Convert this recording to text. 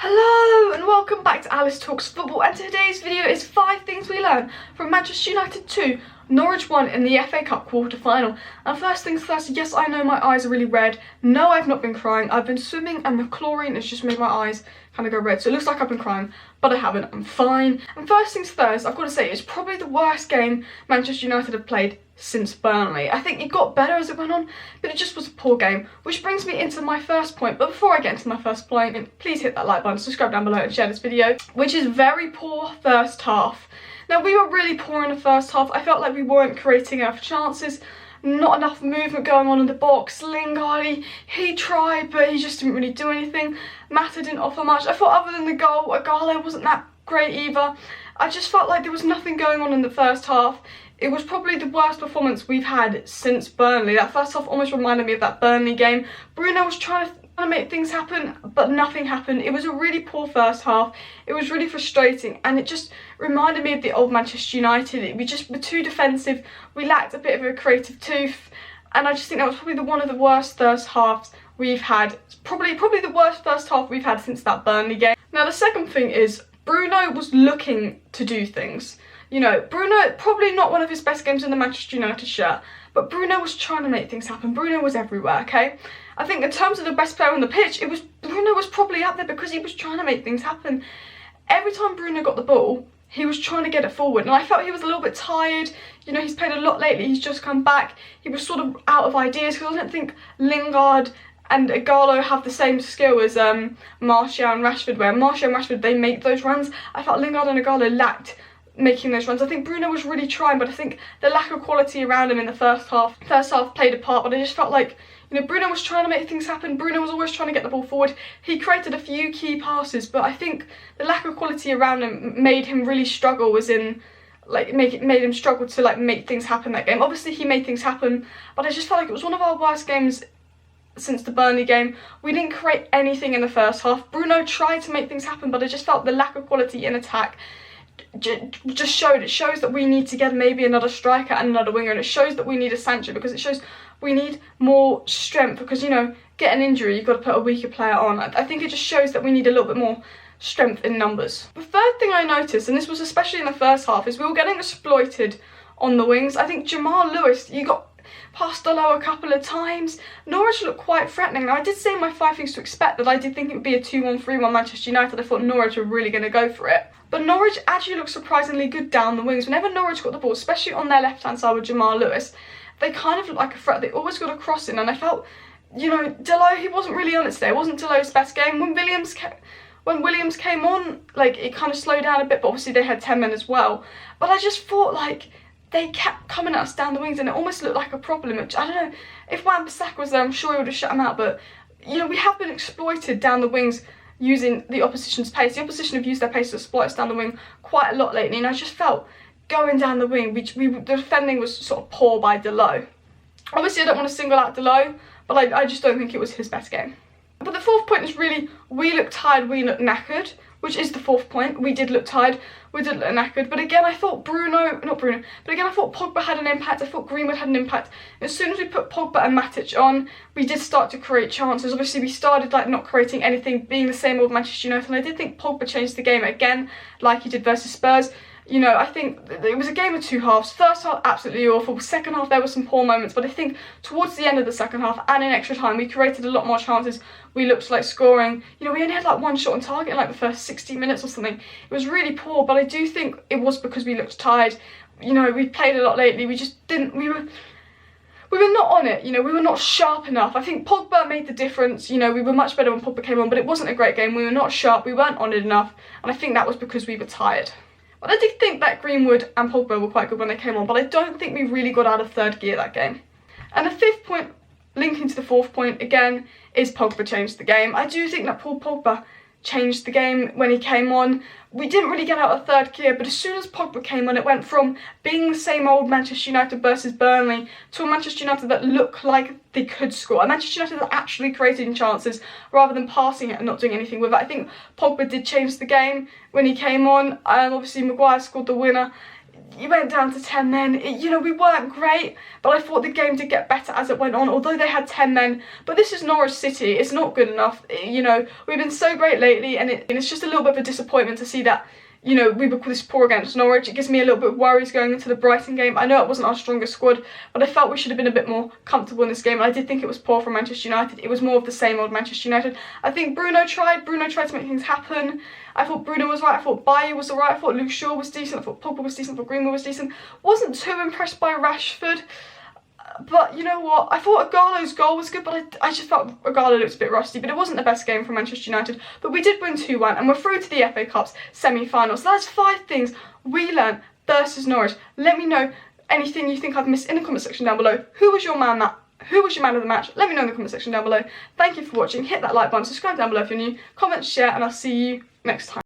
Hello and welcome back to Alice Talks Football, and today's video is 5 things we learned from Manchester United 2, Norwich 1 in the FA Cup Quarter Final. And first things first, yes, I know my eyes are really red. No, I've not been crying. I've been swimming and the chlorine has just made my eyes kind of go red. So it looks like I've been crying, but I haven't. I'm fine. And first things first, I've got to say, it's probably the worst game Manchester United have played since Burnley. I think it got better as it went on, but it just was a poor game, which brings me into my first point. But before I get into my first point, please hit that like button, subscribe down below and share this video, which is very poor first half. Now, we were really poor in the first half. I felt like we weren't creating enough chances, not enough movement going on in the box. Lingard, he tried, but he just didn't really do anything. Mata didn't offer much. I thought other than the goal, Ighalo wasn't that great either. I just felt like there was nothing going on in the first half. It was probably the worst performance we've had since Burnley. That first half almost reminded me of that Burnley game. Bruno was trying to make things happen, but nothing happened. It was a really poor first half. It was really frustrating, and it just reminded me of the old Manchester United. We just were too defensive. We lacked a bit of a creative tooth, and I just think that was probably one of the worst first halves we've had. Probably the worst first half we've had since that Burnley game. Now, the second thing is Bruno was looking to do things. You know, Bruno, probably not one of his best games in the Manchester United shirt, but Bruno was trying to make things happen. Bruno was everywhere, okay? I think in terms of the best player on the pitch, Bruno was probably up there because he was trying to make things happen. Every time Bruno got the ball, he was trying to get it forward, and I felt he was a little bit tired. You know, he's played a lot lately, he's just come back. He was sort of out of ideas, because I don't think Lingard and Ighalo have the same skill as Martial and Rashford, where Martial and Rashford, they make those runs. I felt Lingard and Ighalo lacked making those runs. I think Bruno was really trying, but I think the lack of quality around him in the first half played a part. But I just felt like, you know, Bruno was trying to make things happen. Bruno was always trying to get the ball forward. He created a few key passes, but I think the lack of quality around him made him really struggle, made him struggle to like make things happen that game. Obviously he made things happen, but I just felt like it was one of our worst games since the Burnley game. We didn't create anything in the first half. Bruno tried to make things happen, but I just felt the lack of quality in attack just showed. It shows that we need to get maybe another striker and another winger, and it shows that we need a Sancho, because it shows we need more strength, because, you know, get an injury, you've got to put a weaker player on. I think it just shows that we need a little bit more strength in numbers. The third thing I noticed, and this was especially in the first half, is we were getting exploited on the wings. I think Jamal Lewis, you got past the low a couple of times. Norwich looked quite threatening. Now, I did say in my 5 things to expect that I did think it would be a 2-1-3-1 Manchester United. I thought Norwich were really going to go for it. But Norwich actually looked surprisingly good down the wings. Whenever Norwich got the ball, especially on their left-hand side with Jamal Lewis, they kind of looked like a threat. They always got a cross in, and I felt, you know, Delot, he wasn't really on it today. It wasn't Delot's best game. When Williams came on, like, it kind of slowed down a bit, but obviously they had 10 men as well. But I just thought, like, they kept coming at us down the wings, and it almost looked like a problem. I don't know, if Wan-Bissaka was there, I'm sure he would have shut him out, but, you know, we have been exploited down the wings using the opposition's pace. The opposition have used their pace to exploit us down the wing quite a lot lately, and I just felt going down the wing, the defending was sort of poor by Delot. Obviously, I don't want to single out Delot, but I just don't think it was his best game. But the fourth point is really, we looked tired, we looked knackered, which is the fourth point. We did look tired, we did look knackered, but again, I thought I thought Pogba had an impact. I thought Greenwood had an impact. As soon as we put Pogba and Matic on, we did start to create chances. Obviously, we started like not creating anything, being the same old Manchester United, and I did think Pogba changed the game again, like he did versus Spurs. You know, I think it was a game of 2 halves. First half, absolutely awful. Second half, there were some poor moments, but I think towards the end of the second half and in extra time, we created a lot more chances. We looked like scoring. You know, we only had like 1 shot on target in like the first 60 minutes or something. It was really poor, but I do think it was because we looked tired. You know, we played a lot lately. We just didn't, we were not on it, you know, we were not sharp enough. I think Pogba made the difference. You know, we were much better when Pogba came on, but it wasn't a great game. We were not sharp, we weren't on it enough, and I think that was because we were tired. But I did think that Greenwood and Pogba were quite good when they came on, but I don't think we really got out of third gear that game. And the fifth point, linking to the fourth point again, is Pogba changed the game. I do think that Paul Pogba changed the game when he came on. We didn't really get out of third gear, but as soon as Pogba came on, it went from being the same old Manchester United versus Burnley to a Manchester United that looked like they could score. A Manchester United that actually created chances rather than passing it and not doing anything with it. I think Pogba did change the game when he came on. Obviously, Maguire scored the winner. You went down to 10 men. You know, we weren't great, but I thought the game did get better as it went on, although they had 10 men. But this is Norwich City. It's not good enough. You know, we've been so great lately, and it's just a little bit of a disappointment to see that, you know, we were this poor against Norwich. It gives me a little bit of worries going into the Brighton game. I know it wasn't our strongest squad, but I felt we should have been a bit more comfortable in this game. And I did think it was poor from Manchester United. It was more of the same old Manchester United. I think Bruno tried to make things happen. I thought Bruno was right. I thought Bailly was alright. I thought Luke Shaw was decent. I thought Pogba was decent. I thought Greenwood was decent. Wasn't too impressed by Rashford. But you know what, I thought Ighalo's goal was good, but I just felt Ighalo looked a bit rusty. But it wasn't the best game for Manchester United. But we did win 2-1 and we're through to the FA Cup's semi-final. So that's 5 things we learned versus Norwich. Let me know anything you think I've missed in the comment section down below. Who was your man of the match? Let me know in the comment section down below. Thank you for watching. Hit that like button, subscribe down below if you're new, comment, share, and I'll see you next time.